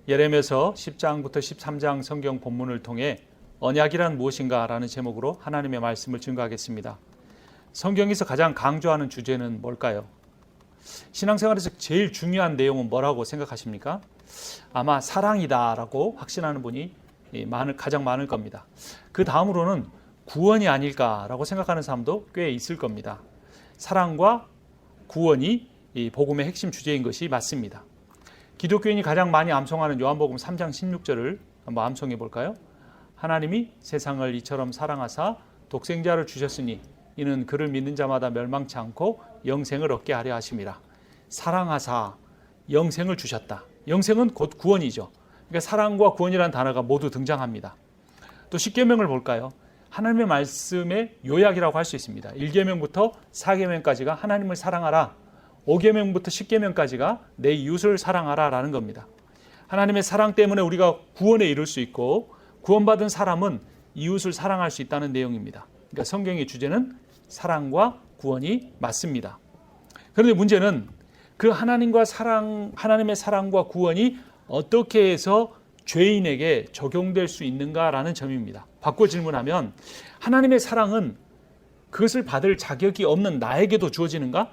예레미야서 10장부터 13장 성경 본문을 통해 언약이란 무엇인가 라는 제목으로 하나님의 말씀을 증거하겠습니다. 성경에서 가장 강조하는 주제는 뭘까요? 신앙생활에서 제일 중요한 내용은 뭐라고 생각하십니까? 아마 사랑이다 라고 확신하는 분이 가장 많을 겁니다. 그 다음으로는 구원이 아닐까라고 생각하는 사람도 꽤 있을 겁니다. 사랑과 구원이 이 복음의 핵심 주제인 것이 맞습니다. 기독교인이 가장 많이 암송하는 요한복음 3장 16절을 한번 암송해 볼까요? 하나님이 세상을 이처럼 사랑하사 독생자를 주셨으니 이는 그를 믿는 자마다 멸망치 않고 영생을 얻게 하려 하심이라. 사랑하사 영생을 주셨다. 영생은 곧 구원이죠. 그러니까 사랑과 구원이라는 단어가 모두 등장합니다. 또 십계명을 볼까요? 하나님의 말씀의 요약이라고 할 수 있습니다. 1계명부터 4계명까지가 하나님을 사랑하라, 5계명부터 10계명까지가 내 이웃을 사랑하라 라는 겁니다. 하나님의 사랑 때문에 우리가 구원에 이를 수 있고 구원받은 사람은 이웃을 사랑할 수 있다는 내용입니다. 그러니까 성경의 주제는 사랑과 구원이 맞습니다. 그런데 문제는 그 하나님의 사랑과 구원이 어떻게 해서 죄인에게 적용될 수 있는가라는 점입니다. 바꿔 질문하면 하나님의 사랑은 그것을 받을 자격이 없는 나에게도 주어지는가?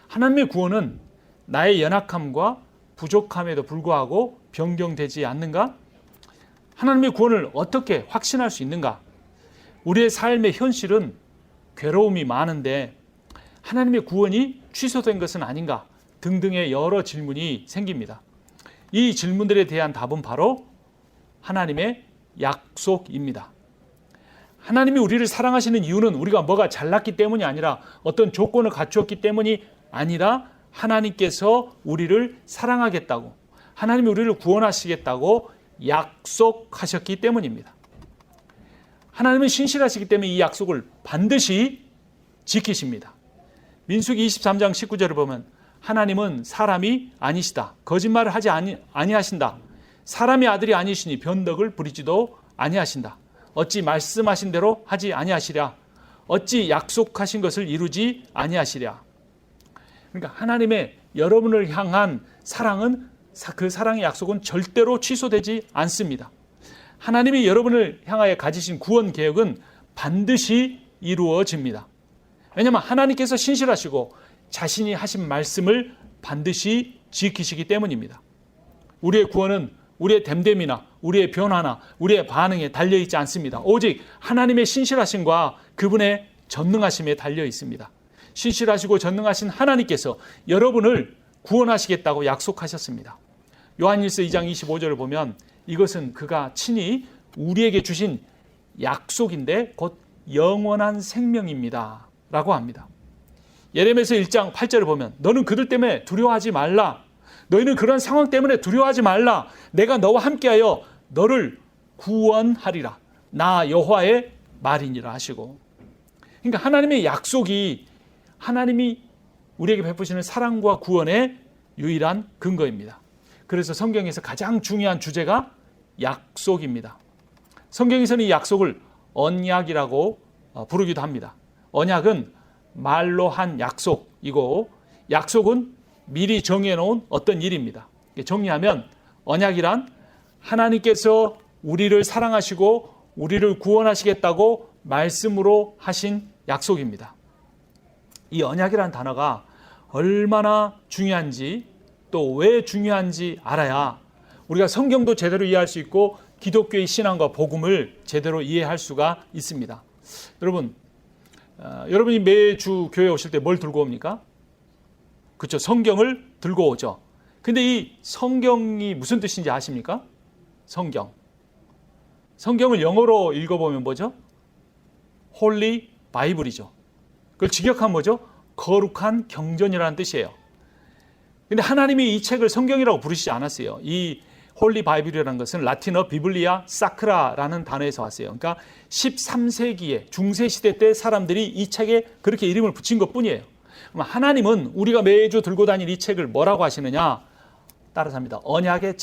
하나님의 구원은 나의 연약함과 부족함에도 불구하고 변경되지 않는가? 하나님의 구원을 어떻게 확신할 수 있는가? 우리의 삶의 현실은 괴로움이 많은데 하나님의 구원이 취소된 것은 아닌가? 등등의 여러 질문이 생깁니다. 이 질문들에 대한 답은 바로 하나님의 약속입니다. 하나님이 우리를 사랑하시는 이유는 우리가 뭐가 잘났기 때문이 아니라 어떤 조건을 갖추었기 때문이 아니라 하나님께서 우리를 사랑하겠다고, 하나님이 우리를 구원하시겠다고 약속하셨기 때문입니다. 하나님은 신실하시기 때문에 이 약속을 반드시 지키십니다. 민수기 23장 19절을 보면 하나님은 사람이 아니시다. 거짓말을 하지 아니하신다. 사람의 아들이 아니시니 변덕을 부리지도 아니하신다. 어찌 말씀하신 대로 하지 아니하시랴. 어찌 약속하신 것을 이루지 아니하시랴. 그러니까 하나님의 여러분을 향한 사랑은, 그 사랑의 약속은 절대로 취소되지 않습니다. 하나님이 여러분을 향하여 가지신 구원 계획은 반드시 이루어집니다. 왜냐하면 하나님께서 신실하시고 자신이 하신 말씀을 반드시 지키시기 때문입니다. 우리의 구원은 우리의 됨됨이나 우리의 변화나 우리의 반응에 달려있지 않습니다. 오직 하나님의 신실하심과 그분의 전능하심에 달려 있습니다. 신실하시고 전능하신 하나님께서 여러분을 구원하시겠다고 약속하셨습니다. 요한일서 2장 25절을 보면 이것은 그가 친히 우리에게 주신 약속인데 곧 영원한 생명입니다 라고 합니다. 예레미야서 1장 8절을 보면 너는 그들 때문에 두려워하지 말라. 너희는 그런 상황 때문에 두려워하지 말라. 내가 너와 함께하여 너를 구원하리라. 나 여호와의 말이니라 하시고. 그러니까 하나님의 약속이 하나님이 우리에게 베푸시는 사랑과 구원의 유일한 근거입니다. 그래서 성경에서 가장 중요한 주제가 약속입니다. 성경에서는 이 약속을 언약이라고 부르기도 합니다. 언약은 말로 한 약속이고 약속은 미리 정해놓은 어떤 일입니다. 정리하면 언약이란 하나님께서 우리를 사랑하시고 우리를 구원하시겠다고 말씀으로 하신 약속입니다. 이 언약이라는 단어가 얼마나 중요한지 또 왜 중요한지 알아야 우리가 성경도 제대로 이해할 수 있고 기독교의 신앙과 복음을 제대로 이해할 수가 있습니다. 여러분이 매주 교회 오실 때 뭘 들고 옵니까? 그렇죠. 성경을 들고 오죠. 근데 이 성경이 무슨 뜻인지 아십니까? 성경을 영어로 읽어보면 뭐죠? 홀리 바이블이죠. 그걸 직역하면 뭐죠? 거룩한 경전이라는 뜻이에요. 근데 하나님이 이 책을 성경이라고 부르시지 않았어요. 이 홀리 바이블이라는 것은 라틴어 비블리아 사크라라는 단어에서 왔어요. 그러니까 13세기에 중세시대 때 사람들이 이 책에 그렇게 이름을 붙인 것뿐이에요. 하나님은 우리가 매주 들고 다니는 이 책을 뭐라고 하시느냐? 따라서 합니다. 언약의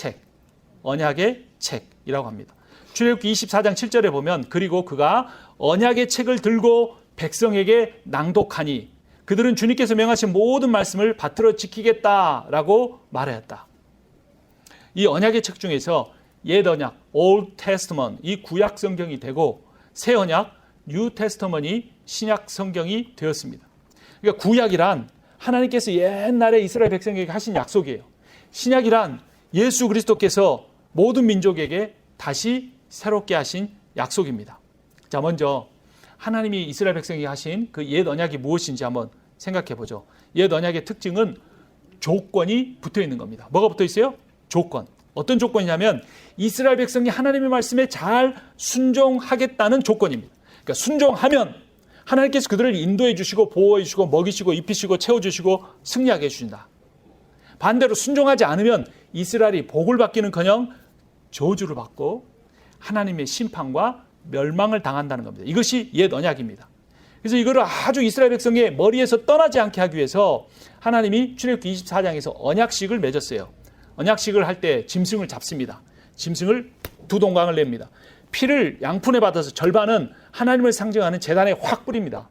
책이라고 합니다. 출애굽기 24장 7절에 보면 그리고 그가 언약의 책을 들고 백성에게 낭독하니 그들은 주님께서 명하신 모든 말씀을 받들어 지키겠다라고 말하였다. 이 언약의 책 중에서 옛 언약, Old Testament, 이 구약 성경이 되고 새 언약, New Testament이 신약 성경이 되었습니다. 그러니까 구약이란 하나님께서 옛날에 이스라엘 백성에게 하신 약속이에요. 신약이란 예수 그리스도께서 모든 민족에게 다시 새롭게 하신 약속입니다. 자, 먼저 하나님이 이스라엘 백성에게 하신 그 옛 언약이 무엇인지 한번 생각해 보죠. 옛 언약의 특징은 조건이 붙어 있는 겁니다. 뭐가 붙어 있어요? 조건. 어떤 조건이냐면 이스라엘 백성이 하나님의 말씀에 잘 순종하겠다는 조건입니다. 그러니까 순종하면 하나님께서 그들을 인도해 주시고 보호해 주시고 먹이시고 입히시고 채워주시고 승리하게 해주신다. 반대로 순종하지 않으면 이스라엘이 복을 받기는커녕 저주를 받고 하나님의 심판과 멸망을 당한다는 겁니다. 이것이 옛 언약입니다. 그래서 이거를 아주 이스라엘 백성의 머리에서 떠나지 않게 하기 위해서 하나님이 출애굽기 24장에서 언약식을 맺었어요. 언약식을 할 때 짐승을 잡습니다. 짐승을 두 동강을 냅니다. 피를 양푼에 받아서 절반은 하나님을 상징하는 제단에 확 뿌립니다.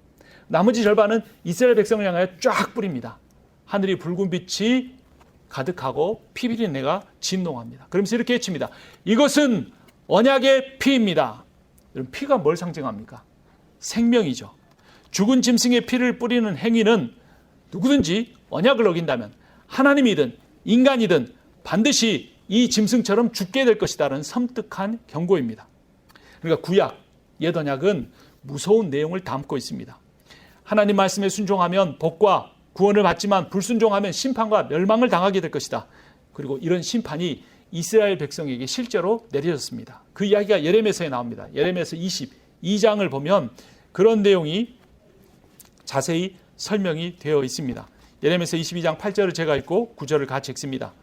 나머지 절반은 이스라엘 백성을 향하여 쫙 뿌립니다. 하늘이 붉은 빛이 가득하고 피 비린내가 진동합니다. 그러면서 이렇게 외칩니다. 이것은 언약의 피입니다. 여러분, 피가 뭘 상징합니까? 생명이죠. 죽은 짐승의 피를 뿌리는 행위는 누구든지 언약을 어긴다면 하나님이든 인간이든 반드시 이 짐승처럼 죽게 될 것이다라는 섬뜩한 경고입니다. 그러니까 구약, 옛 언약은 무서운 내용을 담고 있습니다. 하나님 말씀에 순종하면 복과 구원을 받지만 불순종하면 심판과 멸망을 당하게 될 것이다. 그리고 이런 심판이 이스라엘 백성에게 실제로 내려졌습니다. 그 이야기가 예레미야서에 나옵니다. 예레미야서 22장을 보면 그런 내용이 자세히 설명이 되어 있습니다. 예레미야서 22장 8절을 제가 읽고 9절을 같이 읽습니다.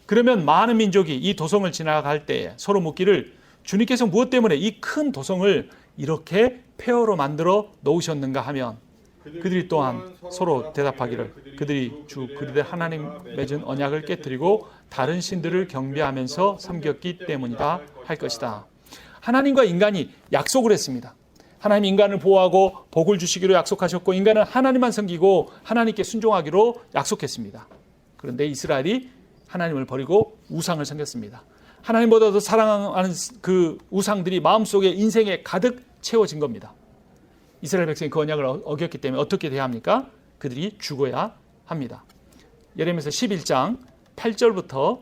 그러면 많은 민족이 이 도성을 지나갈 때에 서로 묻기를 주님께서 무엇 때문에 이 큰 도성을 이렇게 폐허로 만들어 놓으셨는가 하면 그들이 또한 서로 대답하기를 그들이 주 그들의 하나님 맺은 언약을 깨뜨리고 다른 신들을 경배하면서 섬겼기 때문이다 할 것이다. 하나님과 인간이 약속을 했습니다. 하나님 인간을 보호하고 복을 주시기로 약속하셨고 인간은 하나님만 섬기고 하나님께 순종하기로 약속했습니다. 그런데 이스라엘이 하나님을 버리고 우상을 섬겼습니다. 하나님보다 더 사랑하는 그 우상들이 마음속에 인생에 가득 채워진 겁니다. 이스라엘 백성이 그 언약을 어겼기 때문에 어떻게 돼야 합니까? 그들이 죽어야 합니다. 예레미야서 11장 8절부터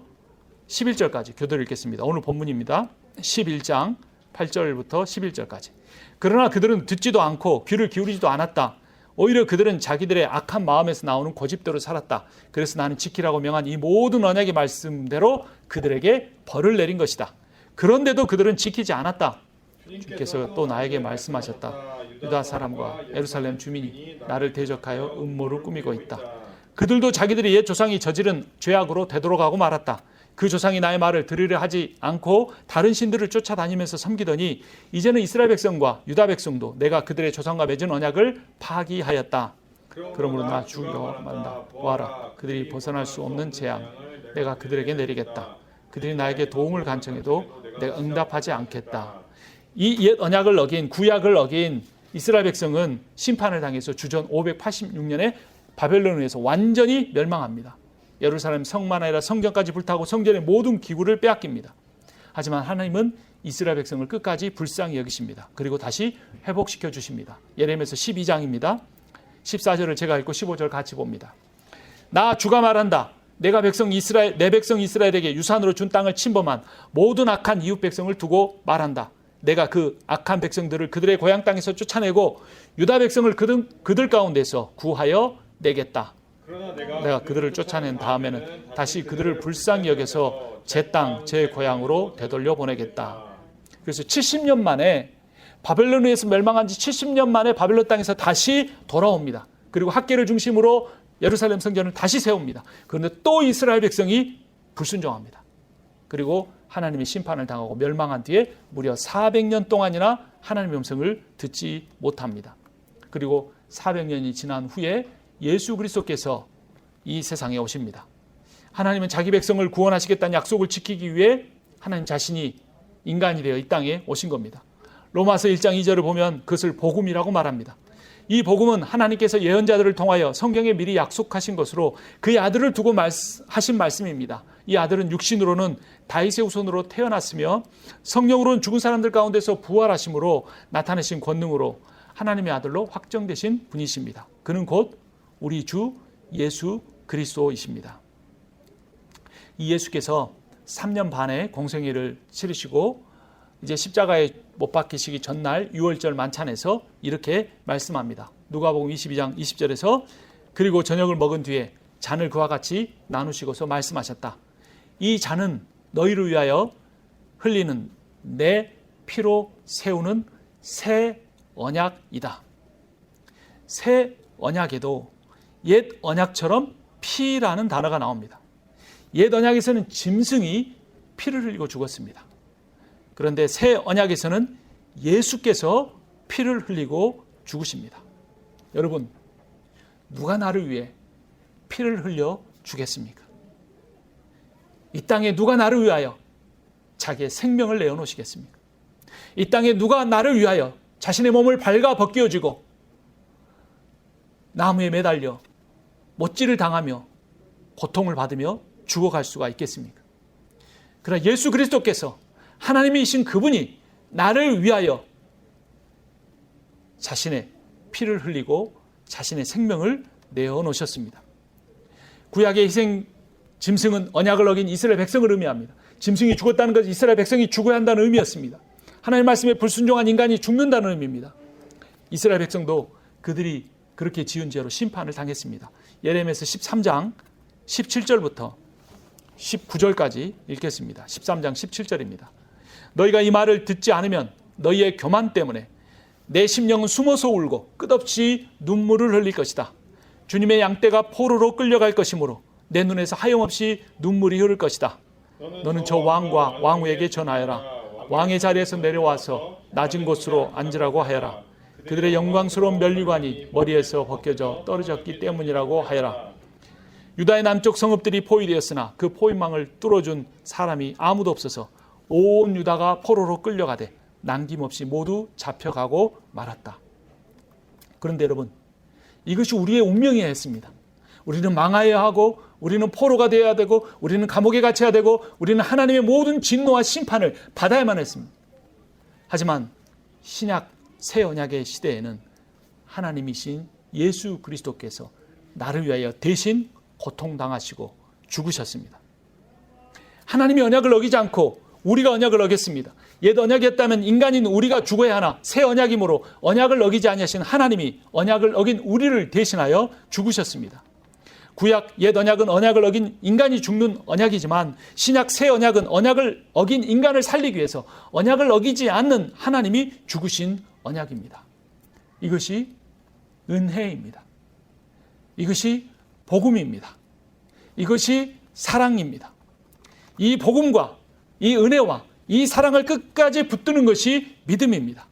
11절까지 교도를 읽겠습니다. 오늘 본문입니다. 11장 8절부터 11절까지. 그러나 그들은 듣지도 않고 귀를 기울이지도 않았다. 오히려 그들은 자기들의 악한 마음에서 나오는 고집대로 살았다. 그래서 나는 지키라고 명한 이 모든 언약의 말씀대로 그들에게 벌을 내린 것이다. 그런데도 그들은 지키지 않았다. 주께서 또 나에게 말씀하셨다. 유다 사람과 예루살렘 주민이 나를 대적하여 음모를 꾸미고 있다. 그들도 자기들의 옛 조상이 저지른 죄악으로 되돌아가고 말았다. 그 조상이 나의 말을 들으려 하지 않고 다른 신들을 쫓아다니면서 섬기더니 이제는 이스라엘 백성과 유다 백성도 내가 그들의 조상과 맺은 언약을 파기하였다. 그러므로 나 주여 말한다. 보아라, 그들이 벗어날 수 없는 재앙 내가 그들에게 내리겠다. 그들이 나에게 도움을 간청해도 내가 응답하지 않겠다. 이 옛 언약을 어긴 구약을 어긴 이스라엘 백성은 심판을 당해서 주전 586년에 바벨론에서 완전히 멸망합니다. 예루살렘 성만 아니라 성전까지 불타고 성전의 모든 기구를 빼앗깁니다. 하지만 하나님은 이스라엘 백성을 끝까지 불쌍히 여기십니다. 그리고 다시 회복시켜 주십니다. 예레미야서 12장입니다. 14절을 제가 읽고 15절 같이 봅니다. 나 주가 말한다. 내 백성 이스라엘에게 유산으로 준 땅을 침범한 모든 악한 이웃 백성을 두고 말한다. 내가 그 악한 백성들을 그들의 고향 땅에서 쫓아내고 유다 백성을 그들 가운데서 구하여 내겠다. 내가 그들을 쫓아낸 다음에는 다시 그들을 불쌍히 여겨서 제 땅, 제 고향으로 되돌려 보내겠다. 그래서 70년 만에 바벨론에서 멸망한 지 70년 만에 바벨론 땅에서 다시 돌아옵니다. 그리고 학계를 중심으로 예루살렘 성전을 다시 세웁니다. 그런데 또 이스라엘 백성이 불순종합니다. 그리고 하나님의 심판을 당하고 멸망한 뒤에 무려 400년 동안이나 하나님의 음성을 듣지 못합니다. 그리고 400년이 지난 후에 예수 그리스도께서 이 세상에 오십니다. 하나님은 자기 백성을 구원하시겠다는 약속을 지키기 위해 하나님 자신이 인간이 되어 이 땅에 오신 겁니다. 로마서 1장 2절을 보면 그것을 복음이라고 말합니다. 이 복음은 하나님께서 예언자들을 통하여 성경에 미리 약속하신 것으로 그의 아들을 두고 하신 말씀입니다. 이 아들은 육신으로는 다윗의 후손으로 태어났으며 성령으로는 죽은 사람들 가운데서 부활하심으로 나타내신 권능으로 하나님의 아들로 확정되신 분이십니다. 그는 곧 우리 주 예수 그리스도이십니다. 이 예수께서 3년 반의 공생애를 치르시고 이제 십자가에 못 박히시기 전날 유월절 만찬에서 이렇게 말씀합니다. 누가복음 22장 20절에서 그리고 저녁을 먹은 뒤에 잔을 그와 같이 나누시고서 말씀하셨다. 이 잔은 너희를 위하여 흘리는 내 피로 세우는 새 언약이다. 새 언약에도 옛 언약처럼 피라는 단어가 나옵니다. 옛 언약에서는 짐승이 피를 흘리고 죽었습니다. 그런데 새 언약에서는 예수께서 피를 흘리고 죽으십니다. 여러분, 누가 나를 위해 피를 흘려 주겠습니까? 이 땅에 누가 나를 위하여 자기의 생명을 내어놓으시겠습니까? 이 땅에 누가 나를 위하여 자신의 몸을 발가 벗겨지고 나무에 매달려 못질을 당하며 고통을 받으며 죽어갈 수가 있겠습니까? 그러나 예수 그리스도께서 하나님이신 그분이 나를 위하여 자신의 피를 흘리고 자신의 생명을 내어놓으셨습니다. 구약의 희생 짐승은 언약을 어긴 이스라엘 백성을 의미합니다. 짐승이 죽었다는 것은 이스라엘 백성이 죽어야 한다는 의미였습니다. 하나님 말씀에 불순종한 인간이 죽는다는 의미입니다. 이스라엘 백성도 그들이 그렇게 지은 죄로 심판을 당했습니다. 예레미야서 13장 17절부터 19절까지 읽겠습니다. 13장 17절입니다. 너희가 이 말을 듣지 않으면 너희의 교만 때문에 내 심령은 숨어서 울고 끝없이 눈물을 흘릴 것이다. 주님의 양떼가 포로로 끌려갈 것이므로 내 눈에서 하염없이 눈물이 흐를 것이다. 너는 저 왕과 왕후에게 전하여라. 왕의 자리에서 내려와서 낮은 곳으로 앉으라고 하여라. 그들의 영광스러운 면류관이 머리에서 벗겨져 떨어졌기 때문이라고 하여라. 유다의 남쪽 성읍들이 포위되었으나 그 포위망을 뚫어준 사람이 아무도 없어서 온 유다가 포로로 끌려가되 남김없이 모두 잡혀가고 말았다. 그런데 여러분, 이것이 우리의 운명이어야 했습니다. 우리는 망하여야 하고 우리는 포로가 되어야 되고 우리는 감옥에 갇혀야 되고 우리는 하나님의 모든 진노와 심판을 받아야만 했습니다. 하지만 신약 새 언약의 시대에는 하나님이신 예수 그리스도께서 나를 위하여 대신 고통당하시고 죽으셨습니다. 하나님이 언약을 어기지 않고 우리가 언약을 어겼습니다. 옛 언약이었다면 인간인 우리가 죽어야 하나 새 언약이므로 언약을 어기지 아니하신 하나님이 언약을 어긴 우리를 대신하여 죽으셨습니다. 구약 옛 언약은 언약을 어긴 인간이 죽는 언약이지만 신약 새 언약은 언약을 어긴 인간을 살리기 위해서 언약을 어기지 않는 하나님이 죽으신 언약입니다. 이것이 은혜입니다. 이것이 복음입니다. 이것이 사랑입니다. 이 복음과 이 은혜와 이 사랑을 끝까지 붙드는 것이 믿음입니다.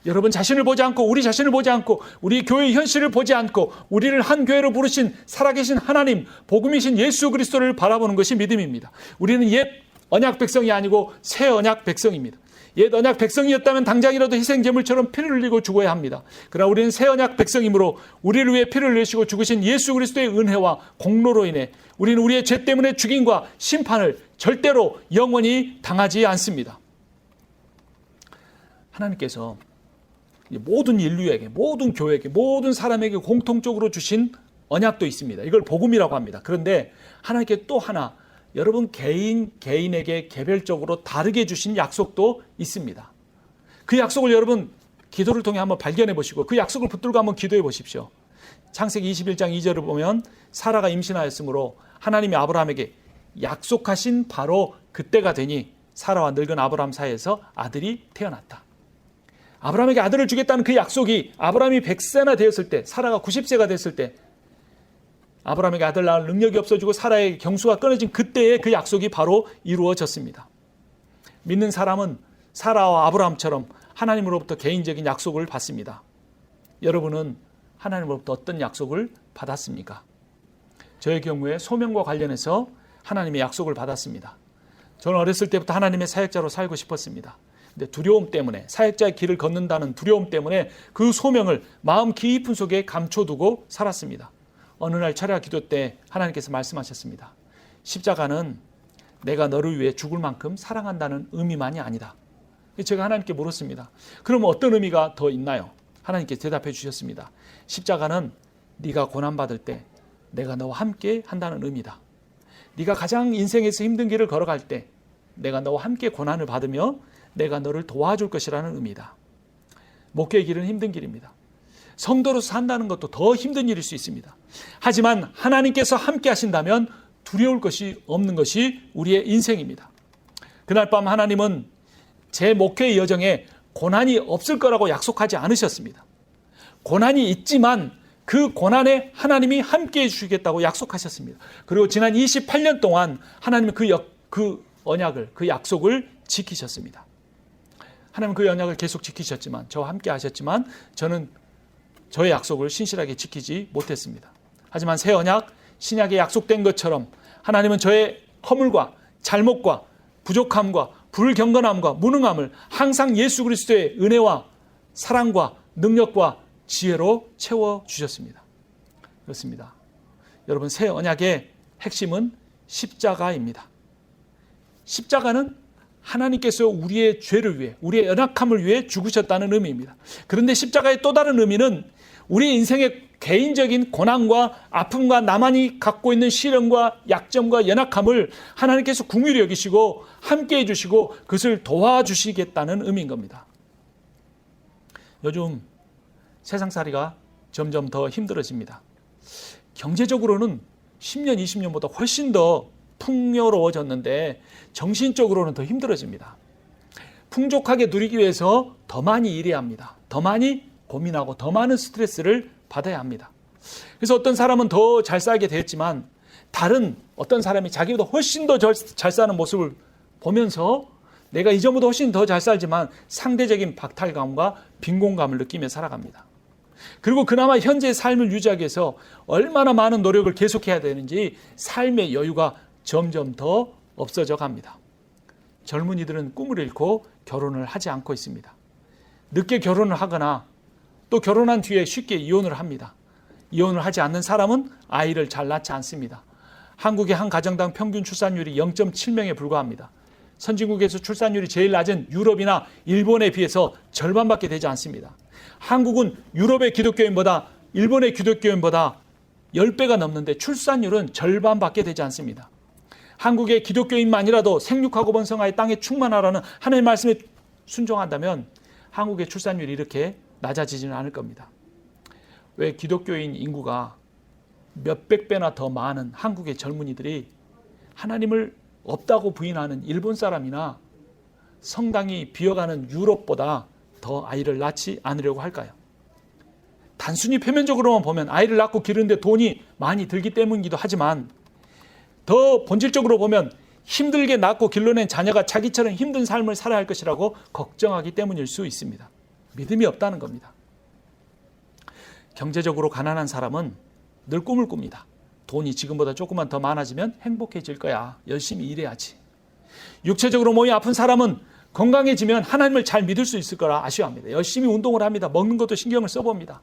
여러분 자신을 보지 않고 우리 자신을 보지 않고 우리 교회의 현실을 보지 않고 우리를 한 교회로 부르신 살아계신 하나님 복음이신 예수 그리스도를 바라보는 것이 믿음입니다. 우리는 옛 언약 백성이 아니고 새 언약 백성입니다. 옛 언약 백성이었다면 당장이라도 희생제물처럼 피를 흘리고 죽어야 합니다. 그러나 우리는 새 언약 백성이므로 우리를 위해 피를 흘리시고 죽으신 예수 그리스도의 은혜와 공로로 인해 우리는 우리의 죄 때문에 죽임과 심판을 절대로 영원히 당하지 않습니다. 하나님께서 모든 인류에게, 모든 교회에게, 모든 사람에게 공통적으로 주신 언약도 있습니다. 이걸 복음이라고 합니다. 그런데 하나님께 또 하나 여러분 개인에게 개별적으로 다르게 주신 약속도 있습니다. 그 약속을 여러분 기도를 통해 한번 발견해 보시고 그 약속을 붙들고 한번 기도해 보십시오. 창세기 21장 2절을 보면 사라가 임신하였으므로 하나님이 아브라함에게 약속하신 바로 그때가 되니 사라와 늙은 아브라함 사이에서 아들이 태어났다. 아브라함에게 아들을 주겠다는 그 약속이 아브라함이 100세나 되었을 때, 사라가 90세가 됐을 때 아브라함에게 아들 낳을 능력이 없어지고 사라의 경수가 끊어진 그때의 그 약속이 바로 이루어졌습니다. 믿는 사람은 사라와 아브라함처럼 하나님으로부터 개인적인 약속을 받습니다. 여러분은 하나님으로부터 어떤 약속을 받았습니까? 저의 경우에 소명과 관련해서 하나님의 약속을 받았습니다. 저는 어렸을 때부터 하나님의 사역자로 살고 싶었습니다. 근데 두려움 때문에, 사역자의 길을 걷는다는 두려움 때문에 그 소명을 마음 깊은 속에 감춰두고 살았습니다. 어느 날 철야 기도 때 하나님께서 말씀하셨습니다. 십자가는 내가 너를 위해 죽을 만큼 사랑한다는 의미만이 아니다. 제가 하나님께 물었습니다. 그럼 어떤 의미가 더 있나요? 하나님께서 대답해 주셨습니다. 십자가는 네가 고난받을 때 내가 너와 함께 한다는 의미다. 네가 가장 인생에서 힘든 길을 걸어갈 때 내가 너와 함께 고난을 받으며 내가 너를 도와줄 것이라는 의미다. 목회의 길은 힘든 길입니다. 성도로서 산다는 것도 더 힘든 일일 수 있습니다. 하지만 하나님께서 함께 하신다면 두려울 것이 없는 것이 우리의 인생입니다. 그날 밤 하나님은 제 목회의 여정에 고난이 없을 거라고 약속하지 않으셨습니다. 고난이 있지만 그 고난에 하나님이 함께 해주시겠다고 약속하셨습니다. 그리고 지난 28년 동안 하나님은 그 언약을, 그 약속을 지키셨습니다. 하나님은 그 언약을 계속 지키셨지만, 저와 함께 하셨지만 저는 저의 약속을 신실하게 지키지 못했습니다. 하지만 새 언약, 신약에 약속된 것처럼 하나님은 저의 허물과 잘못과 부족함과 불경건함과 무능함을 항상 예수 그리스도의 은혜와 사랑과 능력과 지혜로 채워주셨습니다. 그렇습니다. 여러분, 새 언약의 핵심은 십자가입니다. 십자가는 하나님께서 우리의 죄를 위해, 우리의 연약함을 위해 죽으셨다는 의미입니다. 그런데 십자가의 또 다른 의미는 우리 인생의 개인적인 고난과 아픔과 나만이 갖고 있는 시련과 약점과 연약함을 하나님께서 긍휼히 여기시고 함께 해주시고 그것을 도와주시겠다는 의미인 겁니다. 요즘 세상살이가 점점 더 힘들어집니다. 경제적으로는 10년, 20년보다 훨씬 더 풍요로워졌는데 정신적으로는 더 힘들어집니다. 풍족하게 누리기 위해서 더 많이 일해야 합니다. 더 많이 고민하고 더 많은 스트레스를 받아야 합니다. 그래서 어떤 사람은 더 잘 살게 되었지만 다른 어떤 사람이 자기보다 훨씬 더 잘 사는 모습을 보면서 내가 이전보다 훨씬 더 잘 살지만 상대적인 박탈감과 빈곤감을 느끼며 살아갑니다. 그리고 그나마 현재의 삶을 유지하기 위해서 얼마나 많은 노력을 계속해야 되는지 삶의 여유가 점점 더 없어져 갑니다. 젊은이들은 꿈을 잃고 결혼을 하지 않고 있습니다. 늦게 결혼을 하거나 또 결혼한 뒤에 쉽게 이혼을 합니다. 이혼을 하지 않는 사람은 아이를 잘 낳지 않습니다. 한국의 한 가정당 평균 출산율이 0.7명에 불과합니다. 선진국에서 출산율이 제일 낮은 유럽이나 일본에 비해서 절반밖에 되지 않습니다. 한국은 유럽의 기독교인보다, 일본의 기독교인보다 10배가 넘는데 출산율은 절반밖에 되지 않습니다. 한국의 기독교인만이라도 생육하고 번성하여 땅에 충만하라는 하나님의 말씀에 순종한다면 한국의 출산율이 이렇게 낮아지지는 않을 겁니다. 왜 기독교인 인구가 몇백 배나 더 많은 한국의 젊은이들이 하나님을 없다고 부인하는 일본 사람이나 성당이 비어가는 유럽보다 더 아이를 낳지 않으려고 할까요? 단순히 표면적으로만 보면 아이를 낳고 기르는데 돈이 많이 들기 때문이기도 하지만 더 본질적으로 보면 힘들게 낳고 길러낸 자녀가 자기처럼 힘든 삶을 살아야 할 것이라고 걱정하기 때문일 수 있습니다. 믿음이 없다는 겁니다. 경제적으로 가난한 사람은 늘 꿈을 꿉니다. 돈이 지금보다 조금만 더 많아지면 행복해질 거야. 열심히 일해야지. 육체적으로 몸이 아픈 사람은 건강해지면 하나님을 잘 믿을 수 있을 거라 아쉬워합니다. 열심히 운동을 합니다. 먹는 것도 신경을 써봅니다.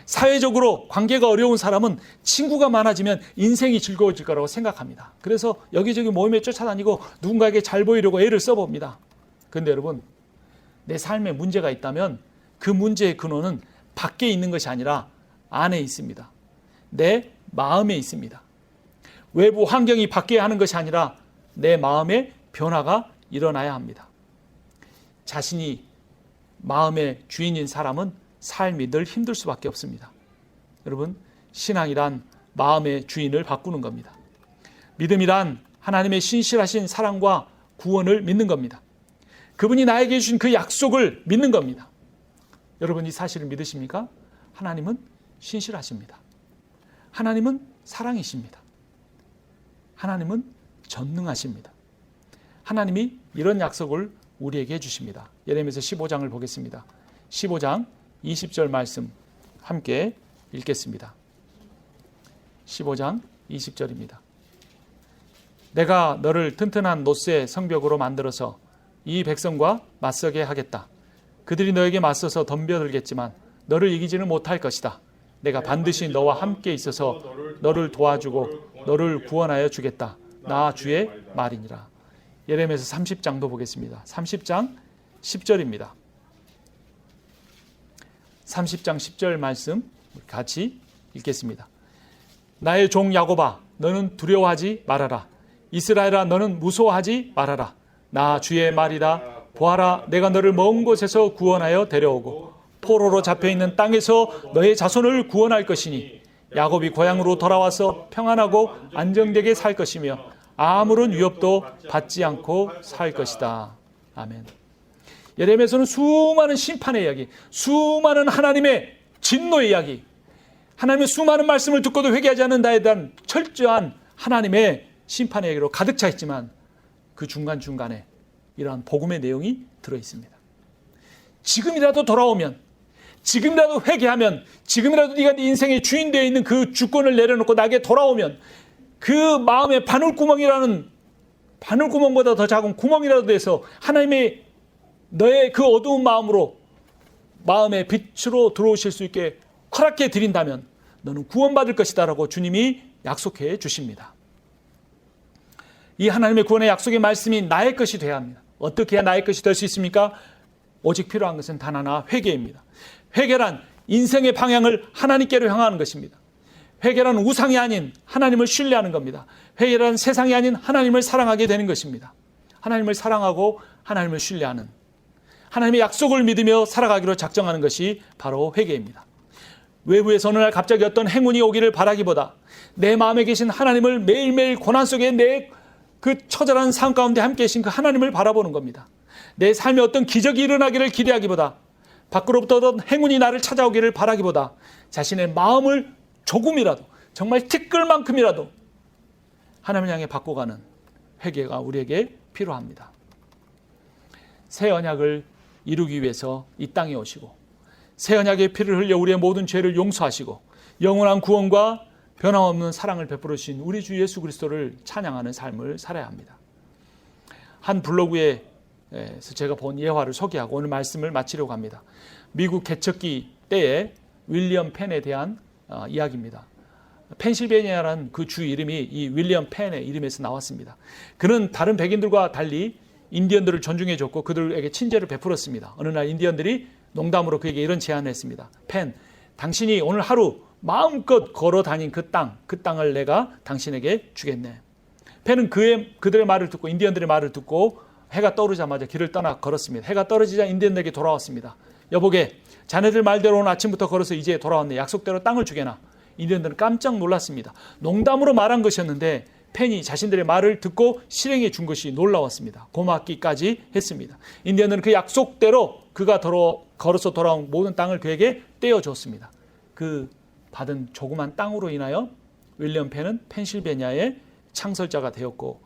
사회적으로 관계가 어려운 사람은 친구가 많아지면 인생이 즐거워질 거라고 생각합니다. 그래서 여기저기 모임에 쫓아다니고 누군가에게 잘 보이려고 애를 써봅니다. 그런데 여러분, 내 삶에 문제가 있다면 그 문제의 근원은 밖에 있는 것이 아니라 안에 있습니다. 내 마음에 있습니다. 외부 환경이 바뀌어야 하는 것이 아니라 내 마음의 변화가 일어나야 합니다. 자신이 마음의 주인인 사람은 삶이 늘 힘들 수밖에 없습니다. 여러분, 신앙이란 마음의 주인을 바꾸는 겁니다. 믿음이란 하나님의 신실하신 사랑과 구원을 믿는 겁니다. 그분이 나에게 주신 그 약속을 믿는 겁니다. 여러분, 이 사실을 믿으십니까? 하나님은 신실하십니다. 하나님은 사랑이십니다. 하나님은 전능하십니다. 하나님이 이런 약속을 우리에게 해주십니다. 예레미야서 15장을 보겠습니다. 15장 20절 말씀 함께 읽겠습니다. 15장 20절입니다. 내가 너를 튼튼한 노쇠 성벽으로 만들어서 이 백성과 맞서게 하겠다. 그들이 너에게 맞서서 덤벼들겠지만 너를 이기지는 못할 것이다. 내가 반드시 너와 함께 있어서 너를 도와주고 너를 구원하여 주겠다. 나 주의 말이니라. 예레미야서 30장도 보겠습니다. 30장 10절입니다. 30장 10절 말씀 같이 읽겠습니다. 나의 종 야곱아, 너는 두려워하지 말아라. 이스라엘아, 너는 무서워하지 말아라. 나 주의 말이다. 보아라, 내가 너를 먼 곳에서 구원하여 데려오고 포로로 잡혀있는 땅에서 너의 자손을 구원할 것이니 야곱이 고향으로 돌아와서 평안하고 안정되게 살 것이며 아무런 위협도 받지 않고 살 것이다. 아멘. 예레미야서는 수많은 심판의 이야기, 수많은 하나님의 진노의 이야기, 하나님의 수많은 말씀을 듣고도 회개하지 않는 나에 대한 철저한 하나님의 심판의 이야기로 가득 차 있지만 그 중간중간에 이러한 복음의 내용이 들어있습니다. 지금이라도 돌아오면, 지금이라도 회개하면, 지금이라도 네가 네 인생의 주인 되어 있는 그 주권을 내려놓고 나에게 돌아오면 그 마음의 바늘구멍이라는, 바늘구멍보다 더 작은 구멍이라도 돼서 하나님의 너의 그 어두운 마음으로 마음의 빛으로 들어오실 수 있게 허락해 드린다면 너는 구원받을 것이다 라고 주님이 약속해 주십니다. 이 하나님의 구원의 약속의 말씀이 나의 것이 되어야 합니다. 어떻게 해야 나의 것이 될 수 있습니까? 오직 필요한 것은 단 하나, 회개입니다. 회개란 인생의 방향을 하나님께로 향하는 것입니다. 회개란 우상이 아닌 하나님을 신뢰하는 겁니다. 회개란 세상이 아닌 하나님을 사랑하게 되는 것입니다. 하나님을 사랑하고 하나님을 신뢰하는, 하나님의 약속을 믿으며 살아가기로 작정하는 것이 바로 회개입니다. 외부에서 어느 날 갑자기 어떤 행운이 오기를 바라기보다 내 마음에 계신 하나님을 매일매일 고난 속에 내 그 처절한 삶 가운데 함께 계신 그 하나님을 바라보는 겁니다. 내 삶에 어떤 기적이 일어나기를 기대하기보다, 밖으로부터 어떤 행운이 나를 찾아오기를 바라기보다 자신의 마음을 조금이라도, 정말 티끌만큼이라도 하나님을 향해 바꿔가는 회개가 우리에게 필요합니다. 새 언약을 이루기 위해서 이 땅에 오시고 새 언약의 피를 흘려 우리의 모든 죄를 용서하시고 영원한 구원과 변함없는 사랑을 베풀어 주신 우리 주 예수 그리스도를 찬양하는 삶을 살아야 합니다. 한 블로그에서 제가 본 예화를 소개하고 오늘 말씀을 마치려고 합니다. 미국 개척기 때의 윌리엄 펜에 대한 이야기입니다. 펜실베니아라는 그 주 이름이 이 윌리엄 펜의 이름에서 나왔습니다. 그는 다른 백인들과 달리 인디언들을 존중해 줬고 그들에게 친절을 베풀었습니다. 어느 날 인디언들이 농담으로 그에게 이런 제안을 했습니다. 펜, 당신이 오늘 하루 마음껏 걸어 다닌 그 땅을 내가 당신에게 주겠네. 펜은 그들의 말을 듣고, 인디언들의 말을 듣고 해가 떠오르자마자 길을 떠나 걸었습니다. 해가 떨어지자 인디언들에게 돌아왔습니다. 여보게, 자네들 말대로 오늘 아침부터 걸어서 이제 돌아왔네. 약속대로 땅을 주게나. 인디언들은 깜짝 놀랐습니다. 농담으로 말한 것이었는데 펜이 자신들의 말을 듣고 실행해 준 것이 놀라웠습니다. 고맙기까지 했습니다. 인디언들은 그 약속대로 그가 걸어서 돌아온 모든 땅을 그에게 떼어줬습니다. 그 받은 조그만 땅으로 인하여 윌리엄 펜은 펜실베니아의 창설자가 되었고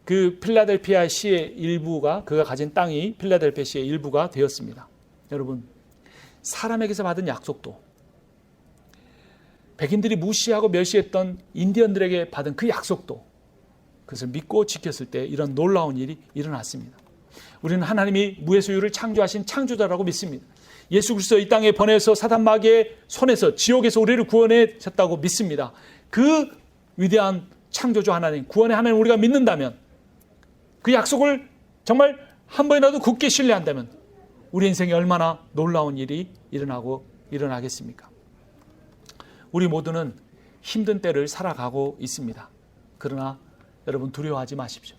그 필라델피아 시의 일부가, 그가 가진 땅이 필라델피아 시의 일부가 되었습니다. 여러분, 사람에게서 받은 약속도, 백인들이 무시하고 멸시했던 인디언들에게 받은 그 약속도, 그것을 믿고 지켰을 때 이런 놀라운 일이 일어났습니다. 우리는 하나님이 무에서유를 창조하신 창조자라고 믿습니다. 예수 그리스도 이 땅에 보내서 사단 마귀의 손에서, 지옥에서 우리를 구원해 줬다고 믿습니다. 그 위대한 창조주 하나님, 구원의 하나님 우리가 믿는다면, 그 약속을 정말 한 번이라도 굳게 신뢰한다면 우리 인생에 얼마나 놀라운 일이 일어나겠습니까? 우리 모두는 힘든 때를 살아가고 있습니다. 그러나 여러분, 두려워하지 마십시오.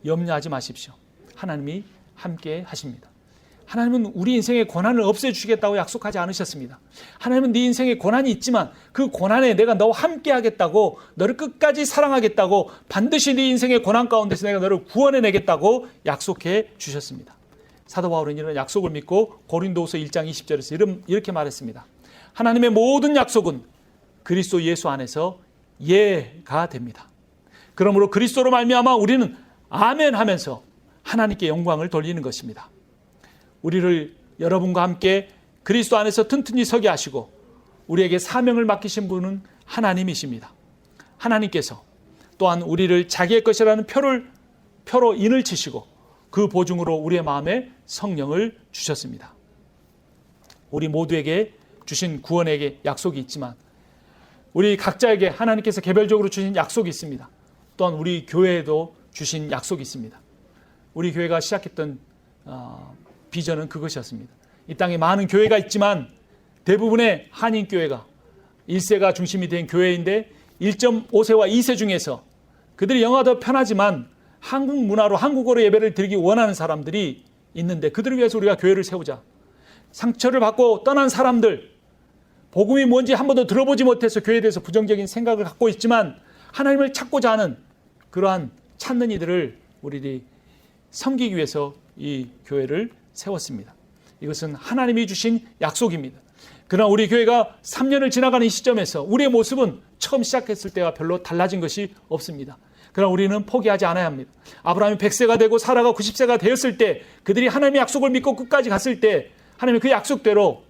염려하지 마십시오. 하나님이 함께 하십니다. 하나님은 우리 인생의 고난을 없애주시겠다고 약속하지 않으셨습니다. 하나님은 네 인생에 고난이 있지만 그 고난에 내가 너와 함께 하겠다고, 너를 끝까지 사랑하겠다고, 반드시 네 인생의 고난 가운데서 내가 너를 구원해내겠다고 약속해 주셨습니다. 사도 바울은 이런 약속을 믿고 고린도후서 1장 20절에서 이렇게 말했습니다. 하나님의 모든 약속은 그리스도 예수 안에서 예가 됩니다. 그러므로 그리스도로 말미암아 우리는 아멘 하면서 하나님께 영광을 돌리는 것입니다. 우리를 여러분과 함께 그리스도 안에서 튼튼히 서게 하시고 우리에게 사명을 맡기신 분은 하나님이십니다. 하나님께서 또한 우리를 자기의 것이라는 표로 인을 치시고 그 보증으로 우리의 마음에 성령을 주셨습니다. 우리 모두에게 주신 구원에게 약속이 있지만 우리 각자에게 하나님께서 개별적으로 주신 약속이 있습니다. 또한 우리 교회에도 주신 약속이 있습니다. 우리 교회가 시작했던 비전은 그것이었습니다. 이 땅에 많은 교회가 있지만 대부분의 한인교회가 1세가 중심이 된 교회인데 1.5세와 2세 중에서 그들이 영어도 편하지만 한국 문화로 한국어로 예배를 드리기 원하는 사람들이 있는데 그들을 위해서 우리가 교회를 세우자. 상처를 받고 떠난 사람들, 복음이 뭔지 한 번도 들어보지 못해서 교회에 대해서 부정적인 생각을 갖고 있지만 하나님을 찾고자 하는 그러한 찾는 이들을 우리들이 섬기기 위해서 이 교회를 세웠습니다. 이것은 하나님이 주신 약속입니다. 그러나 우리 교회가 3년을 지나가는 시점에서 우리의 모습은 처음 시작했을 때와 별로 달라진 것이 없습니다. 그러나 우리는 포기하지 않아야 합니다. 아브라함이 100세가 되고 사라가 90세가 되었을 때 그들이 하나님의 약속을 믿고 끝까지 갔을 때 하나님이 그 약속대로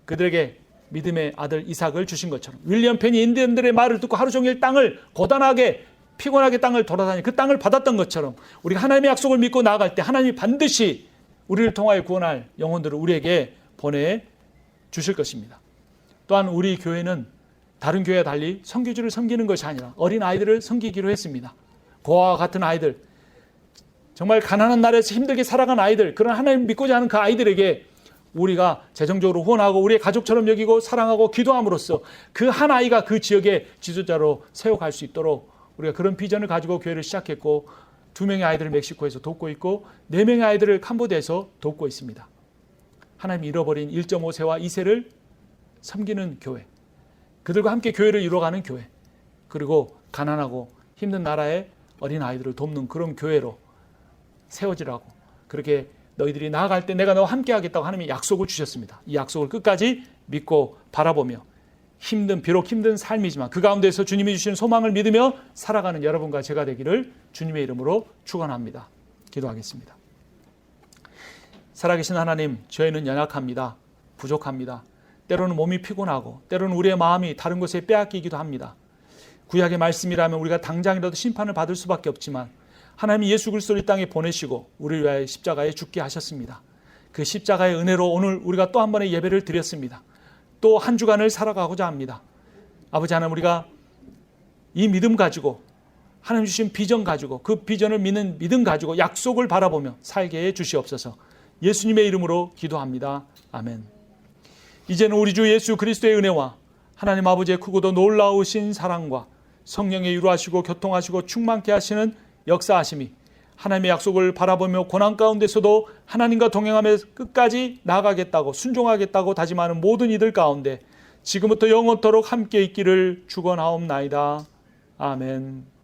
그들에게 믿음의 아들 이삭을 주신 것처럼 윌리엄 펜이 인디언들의 말을 듣고 하루 종일 땅을 고단하게 피곤하게 땅을 돌아다니 그 땅을 받았던 것처럼 우리가 하나님의 약속을 믿고 나아갈 때 하나님이 반드시 우리를 통하여 구원할 영혼들을 우리에게 보내주실 것입니다. 또한 우리 교회는 다른 교회와 달리 선교주를 섬기는 것이 아니라 어린 아이들을 섬기기로 했습니다. 고아와 같은 아이들, 정말 가난한 나라에서 힘들게 살아간 아이들, 그런 하나님 믿고자 하는 그 아이들에게 우리가 재정적으로 후원하고 우리의 가족처럼 여기고 사랑하고 기도함으로써 그 한 아이가 그 지역의 지도자로 세워갈 수 있도록 우리가 그런 비전을 가지고 교회를 시작했고 2명의 아이들을 멕시코에서 돕고 있고 4명의 아이들을 캄보디아에서 돕고 있습니다. 하나님이 잃어버린 1.5세와 2세를 섬기는 교회, 그들과 함께 교회를 이루어가는 교회, 그리고 가난하고 힘든 나라의 어린 아이들을 돕는 그런 교회로 세워지라고, 그렇게 너희들이 나아갈 때 내가 너와 함께 하겠다고 하나님이 약속을 주셨습니다. 이 약속을 끝까지 믿고 바라보며 비록 힘든 삶이지만 그 가운데서 주님이 주시는 소망을 믿으며 살아가는 여러분과 제가 되기를 주님의 이름으로 축원합니다. 기도하겠습니다. 살아계신 하나님, 저희는 연약합니다. 부족합니다. 때로는 몸이 피곤하고 때로는 우리의 마음이 다른 곳에 빼앗기기도 합니다. 구약의 말씀이라면 우리가 당장이라도 심판을 받을 수밖에 없지만 하나님이 예수 그리스도를 이 땅에 보내시고 우리를 위하여 십자가에 죽게 하셨습니다. 그 십자가의 은혜로 오늘 우리가 또 한 번의 예배를 드렸습니다. 또 한 주간을 살아가고자 합니다. 아버지 하나님, 우리가 이 믿음 가지고 하나님 주신 비전 가지고 그 비전을 믿는 믿음 가지고 약속을 바라보며 살게 해 주시옵소서. 예수님의 이름으로 기도합니다. 아멘. 이제는 우리 주 예수 그리스도의 은혜와 하나님 아버지의 크고도 놀라우신 사랑과 성령의 유로하시고 교통하시고 충만케 하시는 역사하심이 하나님의 약속을 바라보며 고난 가운데서도 하나님과 동행하며 끝까지 나아가겠다고 순종하겠다고 다짐하는 모든 이들 가운데 지금부터 영원토록 함께 있기를 축원하옵나이다. 아멘.